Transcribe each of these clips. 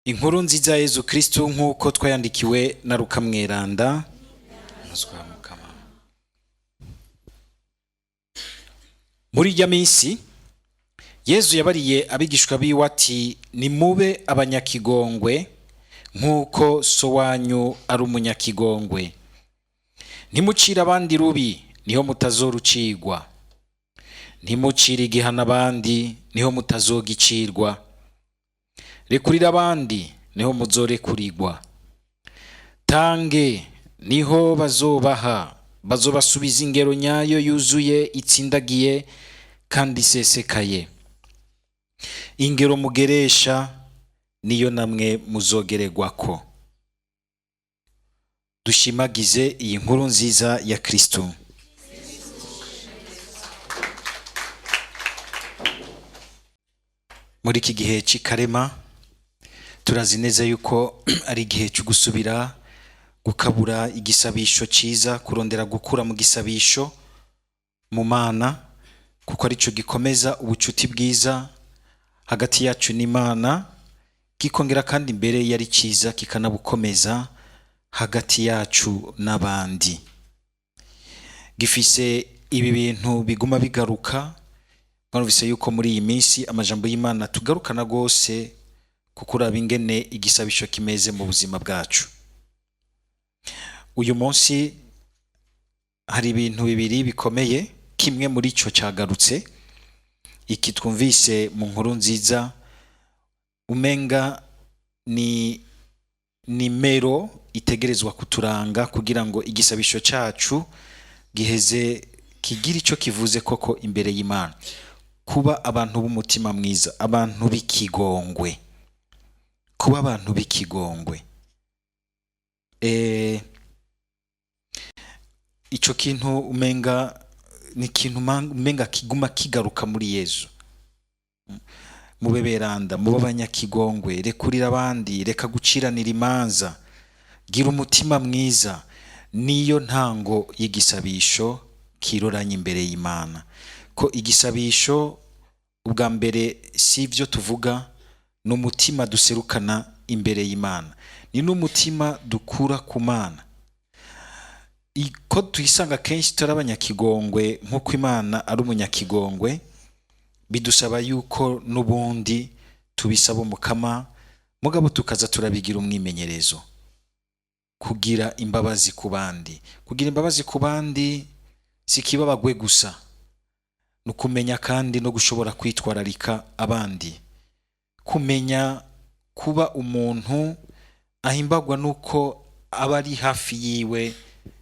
Inkuru nziza ya Yezu Kristo nk'uko twayandikiwe na Luka Mweranda. Muri irya minsi Yezu yabariye abigishwa biwe ati nimube abanyakigongwe nk'uko so wanyu ari umunyakigongwe. Ntimucire abandi rubi niho mutazorucirwa, ntimucire igihano abandi niho mutazogicirwa. Rekurira abandi niho muzorekurirwa, tange niho bazobaha, bazobasubiza ingero nyayo yuzuye itsindagiye kandi isesekaye. Ingero mugeresha niyo namwe muzogererwako. Dushimagize iyi nkuru nziza ya Kristo. Muri iki gihe cy'ikarema turazi neza yuko ari igihe cyo gusubira gukabura igisabisho cyiza, kurondera gukura mu gisabisho mu Mana, kuko arico gikomeza ubucuti bwiza hagati yacu n'Imana, gikongera kandi imbere yari cyiza kikanabukomeza hagati yacu n'abandi. Gifise ibi bintu biguma bigaruka. Mwarumvise yuko muri iyi minsi amajambo y'Imana tugarukana gose kuko uraba ingene igisabisho kimeze mu buzima bwacu. Uyu munsi hari ibintu bibiri bikomeye, kimwe muri cyo cyagarutse, iki twumvise mu nkuru nziza umenga ni nimero itegerezwa kuturanga kugira ngo igisabisho cyacu giheze kigira icyo kivuze koko imbere y'Imana. Kuba abantu b'umutima mwiza, abantu b'ikigongwe, kuba abantu b'ikigongwe. Ico kintu umenga ni kintu umenga kiguma kigaruka muri Yezu. Mube beranda, mube abanyakigongwe, rekurira abandi, reka guciranira imanza, gira umutima mwiza, niyo ntango y'igisabisho kiroranye imbere y'Imana. Ko igisabisho ubwa mbere si ibyo tuvuga, n'umutima duserukana imbere y'Imana, ni n'umutima dukura ku Mana. Ko tuyisanga kenshi turi abanyakigongwe nk'uko Imana ari umunyakigongwe, bidusaba yuko n'ubundi tubisaba umukama, mugabo tukaza turabigira umwimenyerezo. Kugira imbabazi ku bandi, kugira imbabazi ku bandi si kibabagwe gusa, nukumenya kandi no gushobora kwitwararika abandi, kumenya kuba umuntu ahimbagwa nuko abari hafi yiwe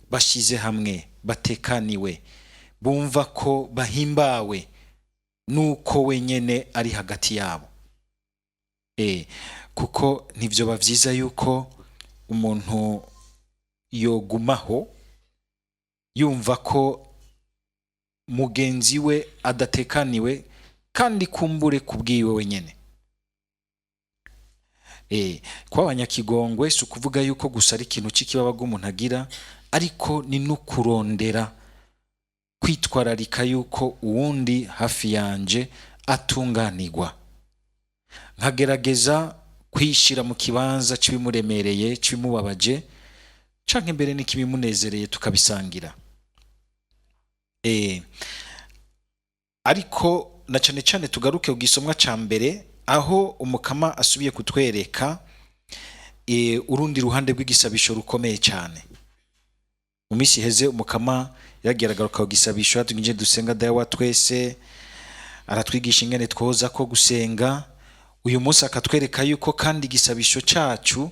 bashize hamwe, batekaniwe, bumva ko bahimbawe nuko wenyene ari hagati yabo. Kuko ntivyo bavyiza yuko umuntu yogumaho yumva ko mugenzi we adatekaniwe kandi kumbure kubwiwe wenyene. Kwa abanyakigongwe si ukuvuga yuko gusa ari ikintu cy'ikibabaga umuntu agira, ariko ni no kurondera kwitwararika yuko uwundi hafi yanje atunganirwa, nkagerageza kwishira mu kibanza cy'ibimuremereye, cy'ibimubabaje, canke mbere n'ikibimunezereye tukabisangira. Ariko na cane cane tugaruke ku gisomwa ca mbere, aho umukama asubiye kutwereka urundi ruhande rw'igisabisho rukomeye cyane. Mu minsi heze umukama yageragaruka ku gisabisho, atugije dusenga Dawe wa twese, aratwigisha ingene twoza ko gusenga. Uyu munsi akatwereka yuko kandi igisabisho cyacu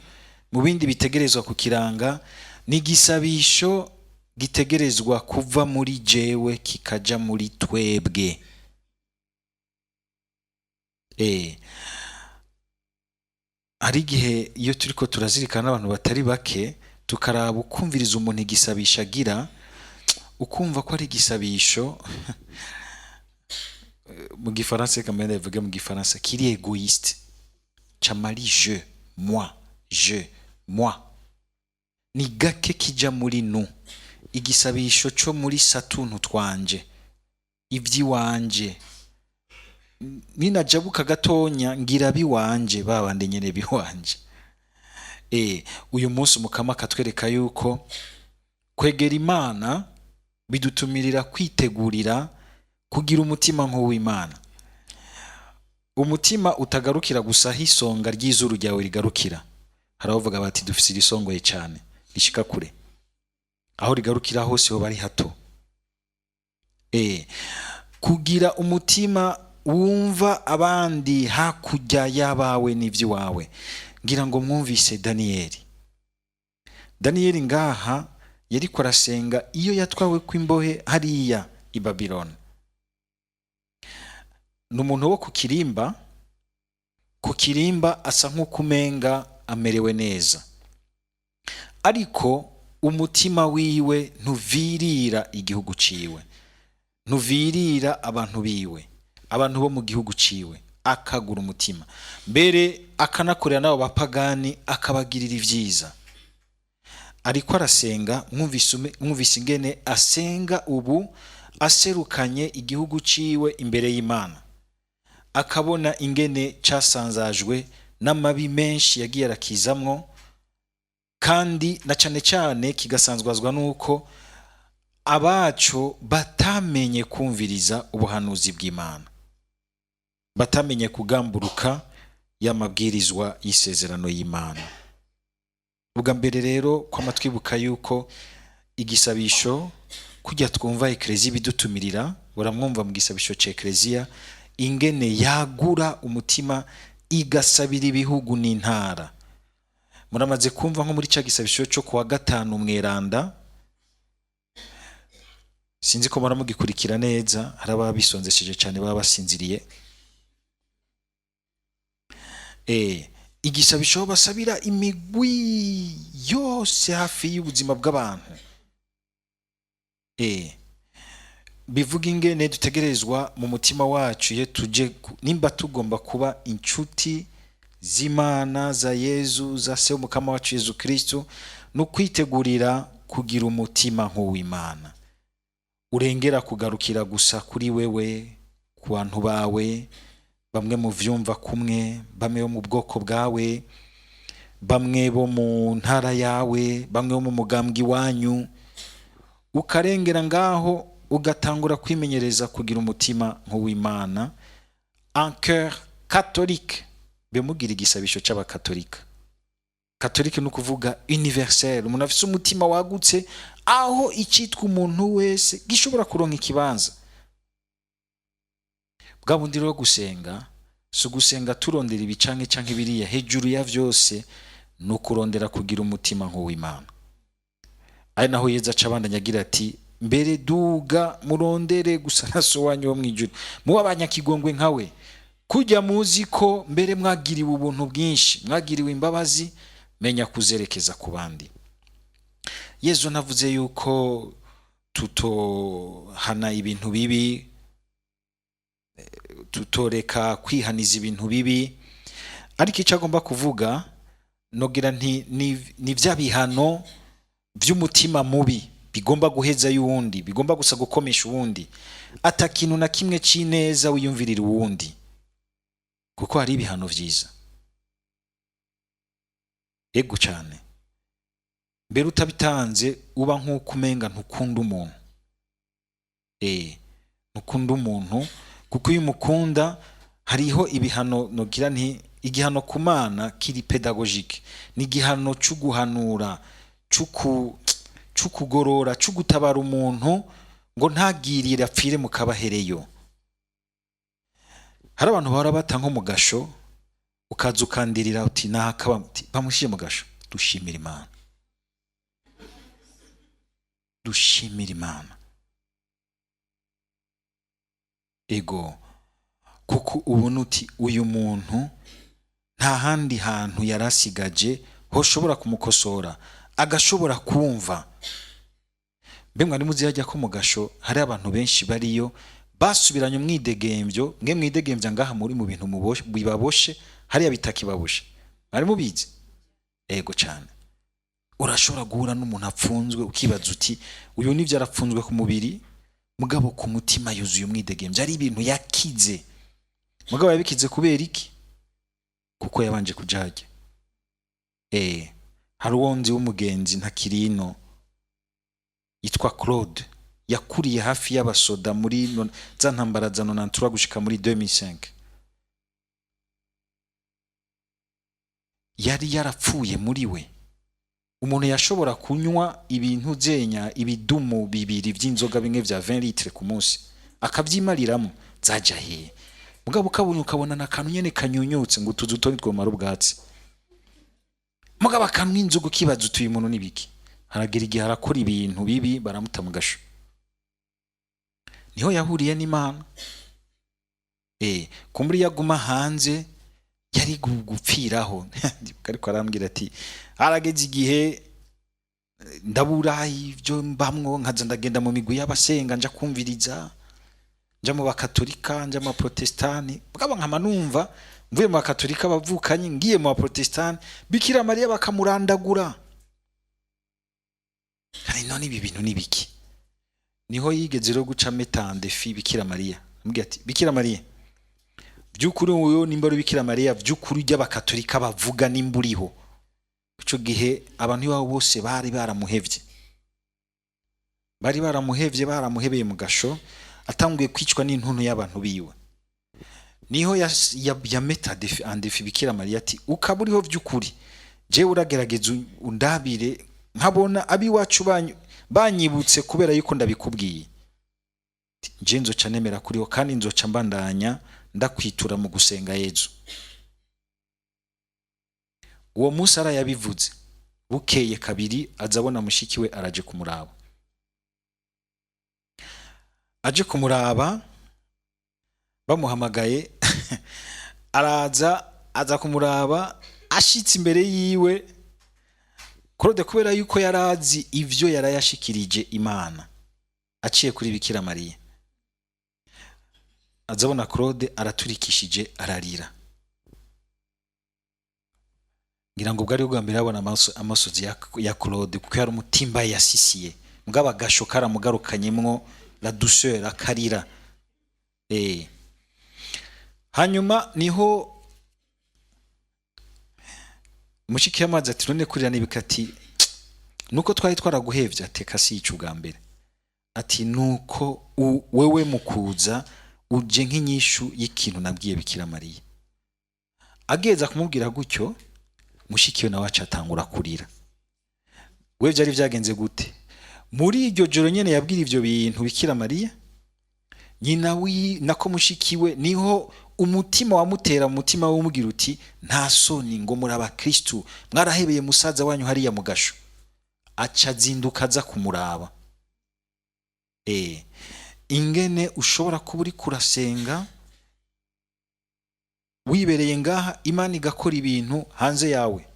mu bindi bitegerezwa kukiranga, ni igisabisho gitegerezwa kuva muri jewe kikaja muri twebwe. Hari igihe iyo turiko turazirikana n'abantu batari bake, tukaraba ukumviriza umuntu igisabisho agira, ukumva ko ari igisabisho mu gifaransa, kamenda bivuga mu gifaransa, kiri egoiste, camari je, moi, ni gake kija muri nu. Igisabisho cyo muri satuntu twanje, iby'iwanje, ninajabuka gatonya ngira biwanje babande nyene biwanje. Uyu munsi umukama akatwereka yuko kwegera Imana bidutumirira kwitegurira kugira umutima nk'uw'Imana. Umutima utagarukira gusa aho isonga ry'izuru ryawe rigarukira. Hari abavuga bati dufise irisongoye cyane rishika kure, aho rigarukira hose ho bari hato. Kugira umutima wumva abandi hakurya y'abawe n'ivy'iwawe. Ngira ngo mwumvise Daniyeli ngaha yariko arasenga iyo yatwawe kw'imbohe hariya i Babylon. N'umuntu wo ku kirimba asa nk'ukumenga amerewe neza, ariko umutima wiwe ntuvirira igihugu ciwe, ntuvirira abantu biwe, abantu bo mu gihugu ciwe, akagura umutima mbere akanakorera n'abo bapagani akabagirira ivyiza. Ariko arasenga, mwumvise ingene asenga ubu aserukanye igihugu ciwe imbere y'Imana, akabona ingene casanzajwe n'amabi menshi yagiye arakizamwo, kandi na cane cane kigasanzwazwa nuko abaco batamenye kumviriza ubuhanuzi bw'Imana, batamenye kugamburuka y'amabwirizwa y'isezerano y'Imana. Ubwa mbere rero kwama twibuka yuko igisabisho kujya twumva Eklezia bidutumirira, uramwumva mu gisabisho c'Eklezia ingene yagura umutima igasabira ibihugu n'intara. Muramaze kumva nko muri ca gisabisho cyo kuwa gatanu mweranda, sinzi ko muramugikurikira neza, hari ababisonzesheje cyane baba basinziriye. Igisabisho basabira imigwi yose hafi y'ubuzima bw'abantu. Bivuga ingene dutegerezwa mu mutima wacu ye tuje nimba tugomba kuba inshuti z'Imana za Yezu, za se umukama wacu Yezu Kristo, no kwitegurira kugira umutima nk'uw'Imana urengera kugarukira gusa kuri wewe, ku bantu bawe, bamwe mu vyumva kumwe, bamwe bo mu bwoko bwawe, bamwe bo mu ntara yawe, bamwe bo mu mugambwe wanyu, ukarengera ngaho ugatangura kwimenyereza kugira umutima nk'uw'Imana, un cœur catholique. Bemugira igisabisho c'abakatolika. Catholique no kuvuga universel, umuntu afise umutima wagutse aho icitwa umuntu wese gishobora kuronka ikibanza. Bwa bundi rero gusenga, so gusenga turondera ibicanke biriya, hejuru ya vyose no kurondera kugira umutima nk'uw'Imana. Ari naho Yezu acabandanya agira ati, mbere duga murondere gusa na so wanyu wo mwijuru, muba abanyakigongwe nkawe, kujya muzi ko mbere mwagiriwe ubuntu bwinshi, mwagiriwe imbabazi, menya kuzerekeza ku bandi. Yezu navuze yuko tutohana ibintu bibi, tutoreka kwihaniza ibintu bibi, ariko icyo agomba kuvuga nogira ni vya bihano vy'umutima mubi bigomba guheza y'uwundi, bigomba gusa gukomesha uwundi, atakintu na kimwe c'ineza wiyumvirira uwundi, kuko hari ibihano vyiza. Ego cyane, mbere utabitanze uba nk'uko umenga ntukunda umuntu. Ntukunda umuntu, kuko iyo umukunda hariho ibihano. Nogira nti igihano ku Mana kiri pedagogique, ni igihano c'uguhanura, c'ukugorora, c'ugutabara umuntu ngo ntagirire apfire mu kabahereyo. Hari abantu bahora bata nko mu gasho, ukaza ukandirira uti nahakaba, bamushiye mu gasho. Dushimira Imana, dushimira Imana. Ego, kuko ubona uti uyu muntu nta handi hantu yarasigaje hoshobora kumukosora, agashobora kumva. Mbe mwari muzi yajya ko mu gasho hari abantu benshi bariyo basubiranye umwidegemvyo, mwe mwidegemvya ngaha muri mu bintu bibaboshe, hariya bitakibaboshe. Mwari mubizi? Ego cyane. Urashobora guhura n'umuntu apfunzwe ukibaza uti uyu nivyo arapfunzwe ku mubiri, mugabo ku mutima yuzuye umwidegemvyo, ari ibintu yakize. mugabo yabikize kubera iki? Kuko yabanje kujajya. Hari uwundi w'umugenzi ntakirino yitwa Claude, yakuriye hafi y'abasoda muri za ntambara za 93 gushika muri 2005. Yari yarapfuye muri we. Umuntu yashobora kunywa ibintu zenya ibidumu bibiri by'inzoga bimwe vya 20 litre ku munsi akavyimariramo zaja he. Mugabo kabunye ukabona nakantu nyene kanyunyutse ngo tuzu toni twomara ubwatsi. Mugabo akanwa inzoga kibaza utuye umuntu nibiki. Haragera igihe harakora ibintu bibi baramuta mu gasho. Niho yahuriye n'Imana. Kumburi yaguma hanze yari gupfiraho. Ariko arambwira ati harageze igihe ndabura ibyo mbamwo nkaza ndagenda mu migwi y'abasenga nja kumviriza, nja mu bakatolika, nja mu protestani. Mugabo nkama numva mvuye mu bakatolika bavukanye ngiye mu protestani Bikira Mariya bakamurandagura. Hari none ibi bintu nibiki. Niho yigeze rero guca metande fi Bikira Mariya. Ambwira ati Bikira Mariya, byukuri uyo nimba ari Bikira Mariya byukuri by'abakatolika bavuga nimburiho. Ico gihe abantu babo bose bari baramuhevye. Baramuhebeye mu gasho, atanguye kwicwa n'intuntu y'abantu biwe. Niho ya metade fi Bikira Mariya ati ukaburiho byukuri. Je uragerageza undabire nkabona abi wacu banyibutse kubera yuko ndabikubwiye. Je nzoca nemera kuriho kandi nzoca mbandanya ndakwitura mu gusenga Yezu. Uwo munsi arayabivuze. Bukeye kabiri azabona mushiki we araje kumuraba. Aje kumuraba bamuhamagaye aza kumuraba ashitse imbere yiwe. Claude kubera yuko yarazi ivyo yarayashikirije Imana aciye kuri Bikira Mariya, azabona Claude araturikishije ararira. Ngira ngo bwari bwa mbere abona amasozi ya Claude kuko yari umutimba yasisiye. Mugaba gasho karamugarukanyemwo la douceur akarira. Hanyuma niho mushiki yamaze ati none kurira nibikati nuko twari twaraguhevye ateka si icu bwa mbere. Ati nuko wewe mukuza uje nk'inyishu y'ikintu nabwiye Bikira Mariya. Ageza kumubwira gutyo mushiki we nawe acatangura kurira. We byari byagenze gute? Muri iryo joro nyene yabwira ivyo bintu Bikira Mariya, nyina nako mushiki we niho umutima wamutera umutima w'umugira uti nta soni ngo muri abakristu mwarahebeye musaza wanyu hariya mu gasho. Aca zinduka za kumuraba. Ingene ushobora kuba uri kurasenga wibereye ngaha Imana igakora ibintu hanze yawe.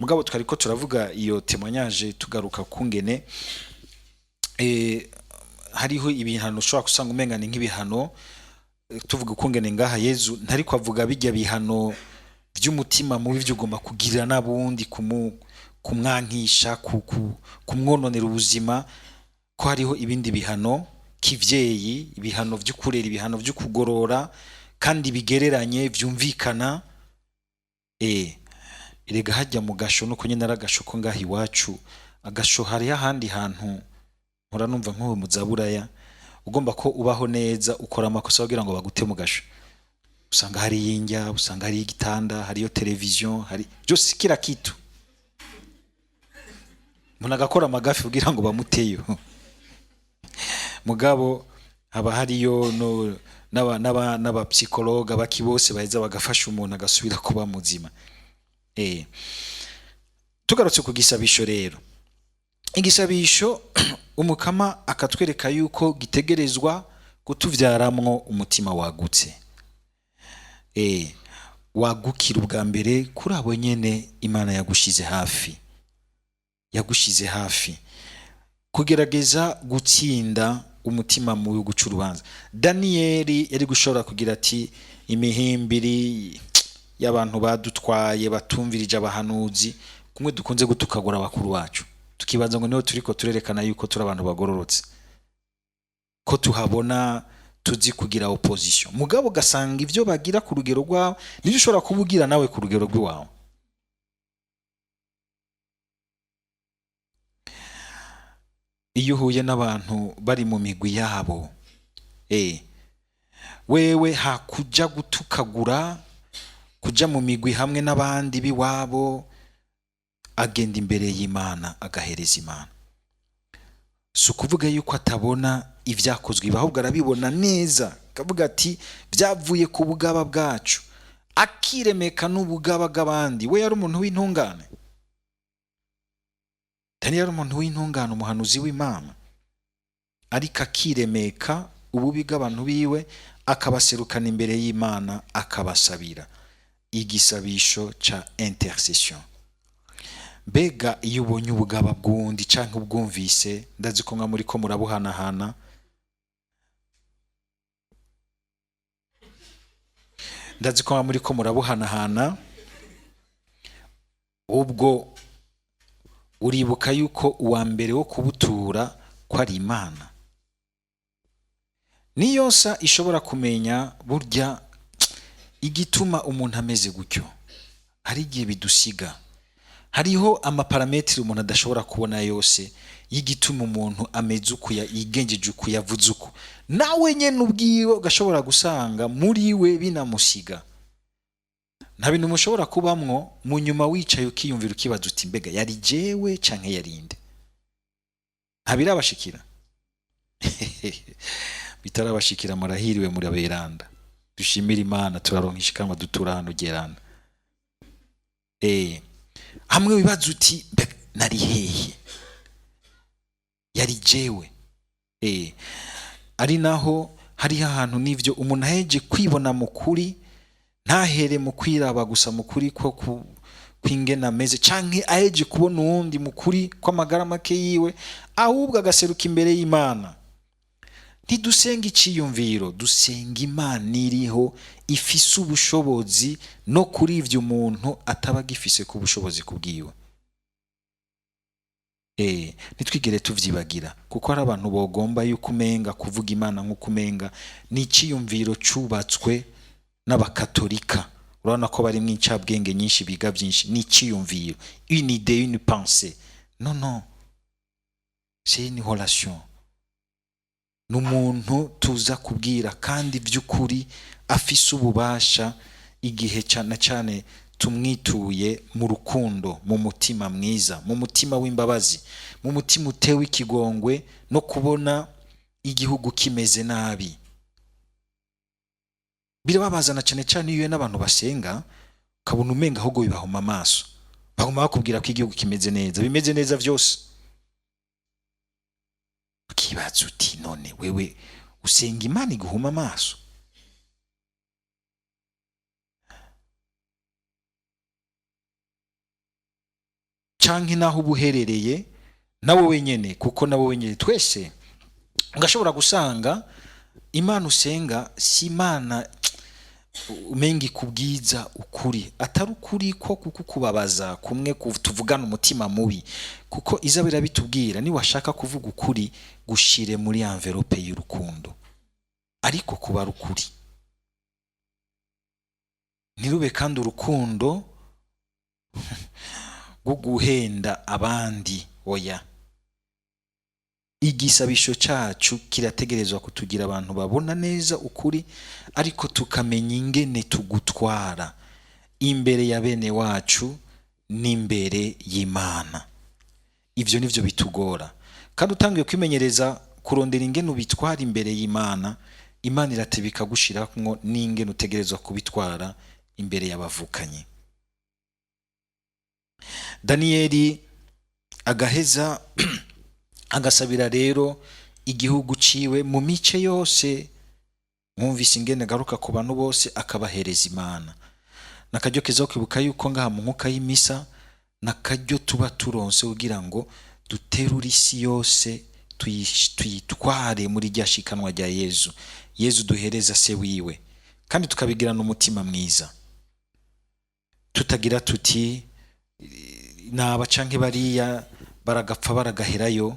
Mugabo twariko turavuga iyo témoignage tugaruka kungene hariho ibihano ushobora kusanga umengane nk'ibihano. Tuvuga kungene ngaha Yezu ntariko avuga bijya bihano by'umutima mubi byo ugomba kugira nabundi kumwankisha kumwononera ubuzima, ko hariho ibindi bihano kivyeyi, ibihano by'ukurera, ibihano by'ukugorora kandi bigereranye byumvikana. Irega hajya mu gasho nuko nyine aragasho ko ngahi wacu. Agasho hari ahandi hantu nkora numva nko mu Zaburaya ugomba ko ubaho neza ukora amakosa kugira ngo bagute mu gasho. Usanga hari yinjya, usanga hari igitanda, hari yo television, hari byose kira kitu. Munagakora amagafi kugira ngo bamuteyo. Mugabo haba hariyo n'aba psychologue bakibose baheza bagafasha umuntu agasubira kuba muzima. Tugarutse ku gisabisho rero. Igisabisho umukama akatwereka yuko gitegerezwa kutuvyaramwo umutima wagutse. Wagukira ubwa mbere kuri abo nyene Imana yagushize hafi. Kugerageza gutsinda umutima mu guca urubanza. Daniyeli yari gushobora kugira ati imihimbiri y'abantu badutwaye batumvirije abahanuzi kumwe dukunze gutukagura abakuru bacu, tukibaza ngo niho turiko turerekana yuko turi abantu bagororotse, ko tuhabona tuzi kugira opposition, mugabo ugasanga ivyo bagira ku rugero rwawe nivyo ushobora kubugira nawe ku rugero rw'iwawe. Iyo uhuye n'abantu bari mu migwi yabo, wewe hakuja gutukagura, kuja mu migwi hamwe n'abandi biwabo, agenda imbere y'Imana agahereza Imana. Si ukuvuga yuko atabona ivyakozwe, ahubwo arabibona neza, akavuga ati vyavuye ku bugaba bwacu, akiremeka n'ubugaba bw'abandi. We yari umuntu w'intungane, Daniel yari umuntu w'intungane, umuhanuzi w'Imana, ariko akiremeka ububi bw'abantu biwe, akabaserukana imbere y'Imana akabasabira igisabisho ca intercession. Mbega iyo ubonye ubugaba bw'undi canke ubwumvise, ndazi ko nka muri ko murabuhanahana, ubwo uribuka yuko uwa mbere wo kubutura ko ari Imana. Niyo sa ishobora kumenya burya igituma umuntu ameze gutyo, hari igihe bidusiga. Hariho amaparametri umuntu adashobora kubona yose y'igituma umuntu ameze uko, yigengeje uko, yavuze uko, nawe nyene ubwiwe ugashobora gusanga muri we binamusiga. Nta bintu mushobora kubamwo mu nyuma wicaye ukiyumvira ukibaza uti mbega yari jewe canke yarinde. Ntabirabashikira bitarabashikira, marahiriwe muri aberanda, dushimira Imana, turaronka ishikanwa dutura hano gerana. Hamwe wibaza uti mbega nari hehe, yari jewe. Ari naho hari ahantu n'ivyo umuntu aheje kwibona mu kuri, ntahere mu kwiraba gusa mu kuri ko kwingena meze, canke aheje kubona uwundi mu kuri kw'amagara make yiwe, ahubwo agaseruka imbere y'Imana. Ntidusenga iciyumviro, dusenga Imana iriho ifise ubushobozi no kuri ivyo umuntu ataba gifise ku bushobozi kubwiwe. Nitwigere tuvyibagira, kuko hari abantu bogomba yuko umenga kuvuga Imana nk'uko umenga ni iciyumviro cubatswe n'abakatolika. Urabona ko bari mw'icabwenge nyinshi, biga byinshi, ni iciyumviro, une idée, une pensée. Non, c'est une relation. N'umuntu tuza kubwira kandi by'ukuri afise ububasha, igihe cyane cyane tumwituye mu rukundo, mu mutima mwiza, mu mutima w'imbabazi, mu mutima utewe ikigongwe no kubona igihugu kimeze nabi. Birababazana cyane cyane iyo n'abantu basenga ukabona umenga ahubwo bibahuma amaso, baguma bakubwira ko igihugu kimeze neza, bimeze neza vyose. Ukibaza uti none wewe usenga Imana iguhuma amaso? Canke naho ubuherereye nawe wenyene, kuko nawe wenyene twese ugashobora gusanga Imana usenga si Imana umengi kubwiza ukuri, atari ukuri ko kukubabaza kumwe tuvugana umutima mubi, kuko izabira bitubwira ni washaka kuvuga ukuri gushire muri envelope y'urukundo, ariko kuba ukuri ntirube kandi urukundo rwo guhenda abandi. Oya, igisabisho cacu kirategerezwa kutugira abantu babona neza ukuri, ariko tukamenya ingene tugutwara imbere ya bene wacu n'imbere y'Imana. Ivyo nivyo bitugora, kandi utangiye kwimenyereza kurondera ingene ubitwara imbere y'Imana, Imana iratebika gushiramwo n'ingene utegerezwa kubitwara imbere y'abavukanye. Daniyeli agaheza agasabira rero igihugu ciwe mu mice yose. Mwumvise ingene garuka ku bantu bose akabahereza Imana. Nakaryo keza kwibuka yuko ngaha mu nkuka y'imisa nakaryo tuba turonse kugira ngo duterure isi yose tuyitware muri rya shikanwa rya Yezu duhereza se wiwe, kandi tukabigirana umutima mwiza, tutagira tuti naba canke bariya baragapfa baragaherayo,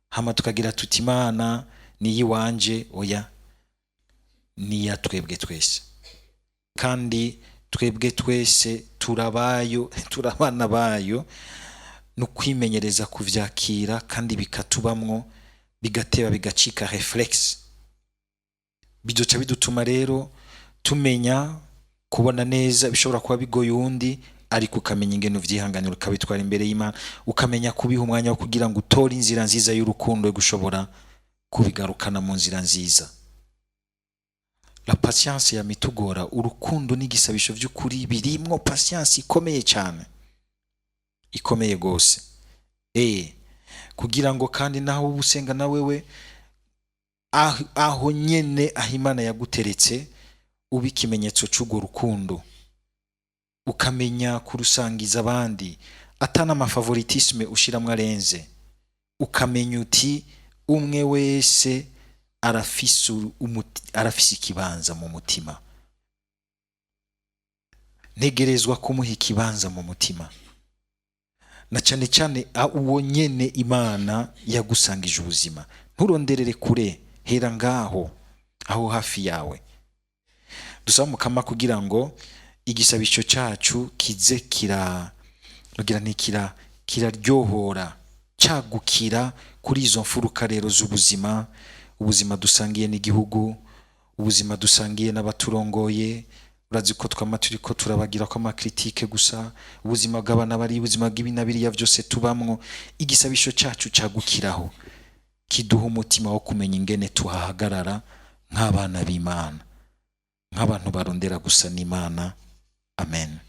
hama tukagira tuti Imana niyi wanje. Oya, ni ya twebwe twese, kandi twebwe twese turabana bayo, no kwimenyereza kuvyakira kandi bikatubamwo, bigateba bigacika reflex. Bizoca bidutuma rero tumenya kubona neza bishobora kuba bigoye undi, ariko ukamenya ingene uvyihanganira ukabitwara imbere y'Imana, ukamenya kubiha umwanya wo kugira ngo utore inzira nziza y'urukundo yo gushobora kubigarukana mu nzira nziza. La patience yamitugora. Urukundo n'igisabisho vy'ukuri birimwo patience ikomeye cyane, ikomeye gose. Kugira ngo kandi naho ubusenga na wewe aho nyene aho Imana yaguteretse uba ikimenyetso c'urwo rukundo, ukamenya kurusangiza abandi atana amafavoritisme ushiramwo arenze, ukamenya uti umwe wese arafise ikibanza mu mutima, ntegerezwa kumuha ikibanza mu mutima, na cyane cyane uwo nyene Imana yagusangije ubuzima. Nturonderere kure, hera ngaho aho hafi yawe. Dusaba Mukama kugira ngo igisabisho cyacu kize kiraryohora, cyagukira kuri izo mfuruka rero z'ubuzima, ubuzima dusangiye n'igihugu, ubuzima dusangiye n'abaturongoye. Urazi ko twama turiko turabagira ko amakritike gusa, ubuzima bw'abana bari, ubuzima bw'ibinabiriya byose tubamwo. Igisabisho cyacu cyagukiraho, kiduha umutima wo kumenya ingene tuhahagarara nk'abana b'Imana, nk'abantu barondera gusa n'Imana. Amen.